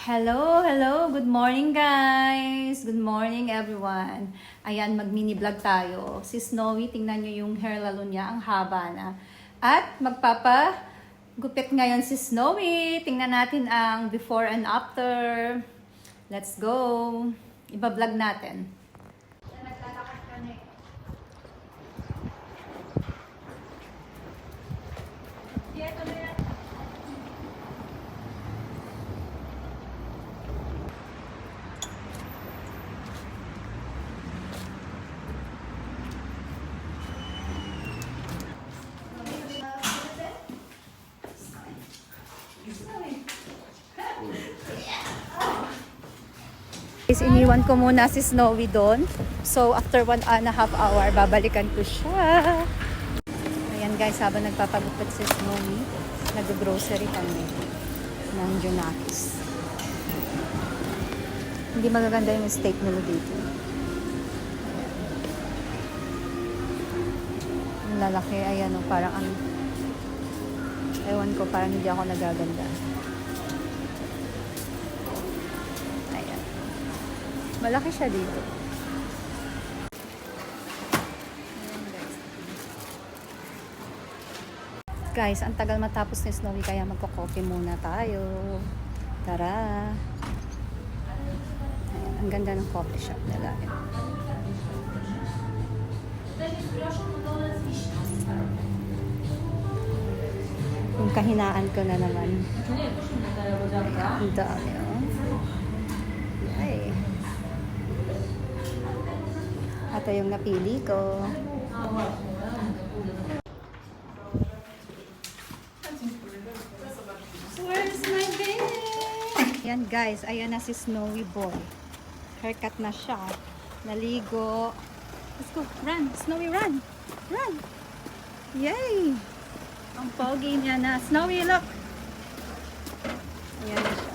Hello, hello. Good morning, guys. Good morning, everyone. Ayan, mag-mini vlog tayo. Si Snowy, tingnan nyo yung hair lalo niya. Ang haba na. At magpapagupit ngayon si Snowy. Tingnan natin ang before and after. Let's go. Iba-vlog natin. Iniwan ko muna si Snowy doon. So, after 1.5 hour, babalikan ko siya. Ayan guys, habang nagpapagupit si Snowy, nag-grocery kami ng Junakis. Hindi magaganda yung steak nila dito. Ang lalaki, ayan o, parang ang ewan ko, parang hindi ako nagaganda. Malaki siya dito. Guys, ang tagal matapos ni Snowy kaya magko-coffee muna tayo. Tara. Ayan, ang ganda ng coffee shop nila. Yung kahinaan ko na naman. Ang dami, oh. Ay. Ito yung napili ko. Where's my baby? Ayan guys, ayan na si Snowy Boy. Haircut na siya. Naligo. Let's go, run! Snowy, run! Run! Yay! Ang pogi niya na. Snowy, look! Ayan na siya.